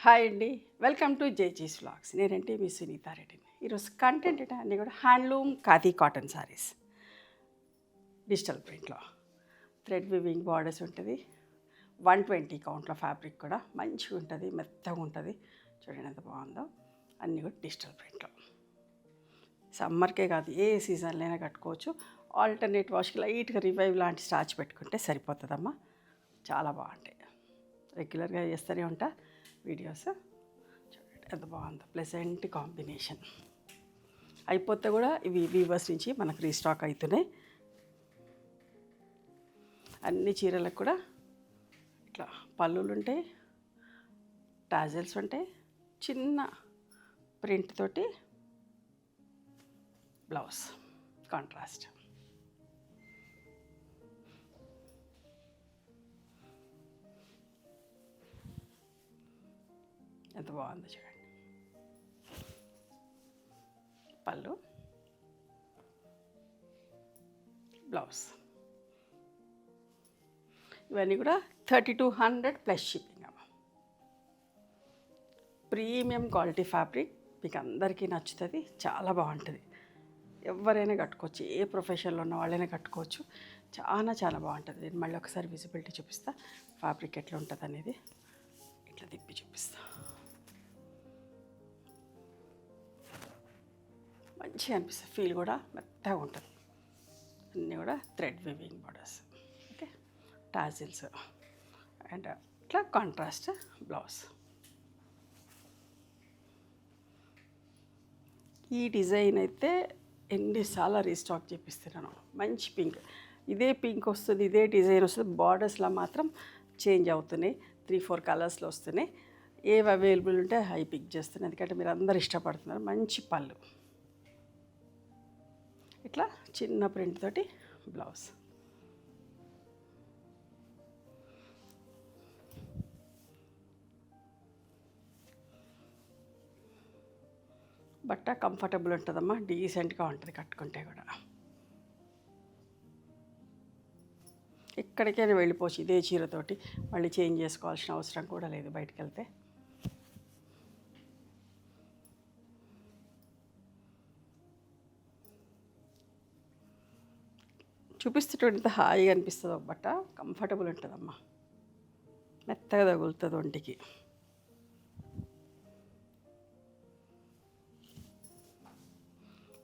Hi అండి, welcome to జేజీస్ vlogs. నేనంటే మీ సునీతారెడ్డిని. ఈరోజు కంటెంట్ అంటే అన్నీ కూడా handloom khadi cotton saris digital ప్రింట్లో థ్రెడ్ వివింగ్ బార్డర్స్ ఉంటుంది. 120 కౌంట్లో ఫ్యాబ్రిక్ కూడా మంచిగా ఉంటుంది, మెత్తగా ఉంటుంది. చూడండి ఎంత బాగుందో. అన్నీ కూడా డిజిటల్ ప్రింట్లో. సమ్మర్కే కాదు, ఏ సీజన్లో అయినా కట్టుకోవచ్చు. ఆల్టర్నేట్ వాష్కి లైట్గా రివైవ్ లాంటి స్టార్చ్ పెట్టుకుంటే సరిపోతుందమ్మా. చాలా బాగుంటాయి. రెగ్యులర్గా చేస్తూనే ఉంటా వీడియోస్. చూడండి ఎంత బాగుందో, ప్లెజెంట్ కాంబినేషన్. అయిపోతే కూడా ఇవి వీవర్స్ నుంచి మనకు రీస్టాక్ అవుతున్నాయి. అన్ని చీరలకు కూడా ఇట్లా పళ్ళులు ఉంటాయి, టాజల్స్ ఉంటాయి, చిన్న ప్రింట్ తోటి బ్లౌజ్ కాంట్రాస్ట్. ఎంత బాగుందో చూడండి. పళ్ళు, బ్లౌజ్. ఇవన్నీ కూడా 3200 ప్లస్ షిప్పింగ్ అమ్మ. ప్రీమియం క్వాలిటీ ఫ్యాబ్రిక్, మీకు అందరికీ నచ్చుతుంది. చాలా బాగుంటుంది. ఎవరైనా కట్టుకోవచ్చు, ఏ ప్రొఫెషన్లో ఉన్న వాళ్ళైనా కట్టుకోవచ్చు. చాలా చాలా బాగుంటుంది. నేను మళ్ళీ ఒకసారి విజిబిలిటీ చూపిస్తా, ఫ్యాబ్రిక్ ఎట్లా ఉంటుంది అనేది. ఇట్లా తిప్పి చూపిస్తా. మంచిగా అనిపిస్తుంది, ఫీల్ కూడా మెత్తగా ఉంటుంది. అన్నీ కూడా thread weaving borders, okay, tassels and ఇట్లా కాంట్రాస్ట్ బ్లౌజ్. ఈ డిజైన్ అయితే ఎన్నిసార్లు రీస్టాక్ చేపిస్తున్నాను. మంచి పింక్, ఇదే పింక్ వస్తుంది, ఇదే డిజైన్ వస్తుంది. బార్డర్స్లో మాత్రం చేంజ్ అవుతున్నాయి, 3-4 కలర్స్లో వస్తున్నాయి. ఏవి అవైలబుల్ ఉంటే అవి పిక్ చేస్తున్నాయి, ఎందుకంటే మీరు అందరు ఇష్టపడుతున్నారు. మంచి పళ్ళు, ఇట్లా చిన్న ప్రింట్ తోటి బ్లౌజ్. బట్ట కంఫర్టబుల్ ఉంటుందమ్మా, డీసెంట్గా ఉంటుంది కట్టుకుంటే కూడా. ఎక్కడికైనా వెళ్ళిపోవచ్చు ఇదే చీరతోటి, మళ్ళీ చేంజ్ చేసుకోవాల్సిన అవసరం కూడా లేదు బయటికి వెళ్తే. చూపిస్తుంటే ఎంత హాయిగా అనిపిస్తుంది. ఒక బట్ట కంఫర్టబుల్ ఉంటుందమ్మా, మెత్తగా తగులుతుంది ఒంటికి.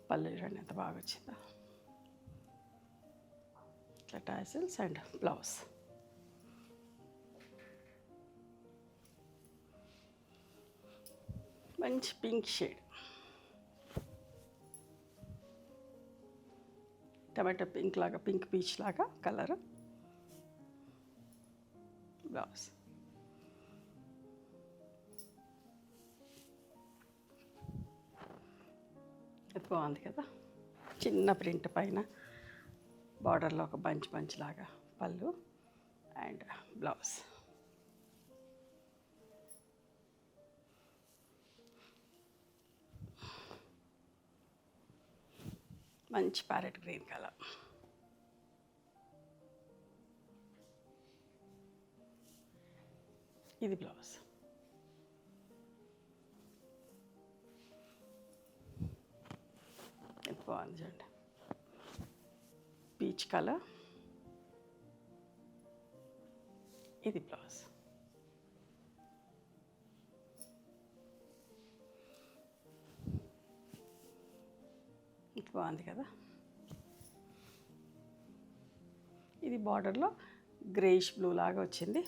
పళ్ళు చూడండి ఎంత బాగా వచ్చిందో. ఇట్లా టాజిల్స్ అండ్ బ్లౌజ్. మంచి పింక్ షేడ్, టమాటో పింక్ లాగా, పింక్ పీచ్ లాగా కలర్ బ్లౌజ్. అది బాగుంది కదా. చిన్న ప్రింట్ పైన బార్డర్లో ఒక బంచ్ లాగా పళ్ళు అండ్ బ్లౌజ్. మంచి ప్యారెట్ గ్రీన్ కలర్. ఇది బ్లౌజ్. ఎంత బాగుంది చూడండి, పీచ్ కలర్. ఇది బ్లౌజ్. ఇది బాగుంది కదా. ఇది బార్డర్లో గ్రేయిష్ బ్లూ లాగా వచ్చింది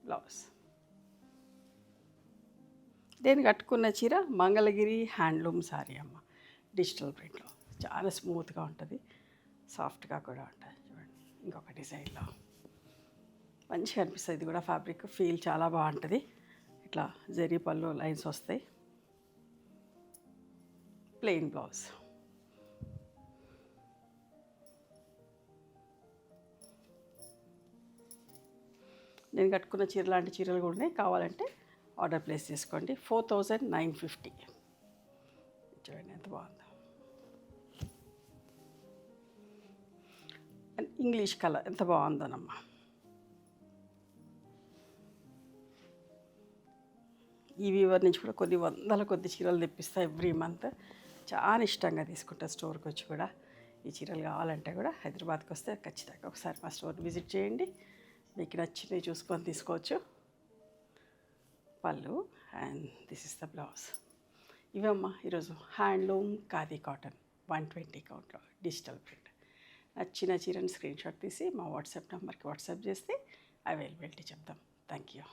బ్లౌజ్. నేను కట్టుకున్న చీర మంగళగిరి హ్యాండ్లూమ్ సారీ అమ్మ, డిజిటల్ ప్రింట్లో. చాలా స్మూత్గా ఉంటుంది, సాఫ్ట్గా కూడా ఉంటుంది. చూడండి ఇంకొక డిజైన్లో మంచిగా అనిపిస్తుంది. ఇది కూడా ఫ్యాబ్రిక్ ఫీల్ చాలా బాగుంటుంది. ఇట్లా జరీ పళ్ళు లైన్స్ వస్తాయి. Plain blouse. నేను కట్టుకున్న చీర లాంటి చీరలు కూడా ఉన్నాయి, కావాలంటే ఆర్డర్ ప్లేస్ చేసుకోండి. 4950. చూడండి ఎంత బాగుందో. ఇంగ్లీష్ కలర్ ఎంత బాగుందోనమ్మా. ఈ వీవర్ నుంచి కూడా కొన్ని వందల కొద్ది చీరలు తెప్పిస్తా ఎవ్రీ మంత్. చాలా ఇష్టంగా తీసుకుంటా స్టోర్కి వచ్చి కూడా. ఈ చీరలు కావాలంటే కూడా హైదరాబాద్కి వస్తే ఖచ్చితంగా ఒకసారి మా స్టోర్ విజిట్ చేయండి. మీకు నచ్చినవి చూసుకొని తీసుకోవచ్చు. Pallu and this is the blouse. ఇవమ్మా ఈరోజు హ్యాండ్లూమ్ ఖాదీ కాటన్ 120 కౌంట్లో డిజిటల్ ప్రింట్. నచ్చిన చీరని స్క్రీన్ షాట్ తీసి మా వాట్సాప్ నెంబర్కి వాట్సాప్ చేస్తే అవైలబిలిటీ చెప్తాం. Thank you.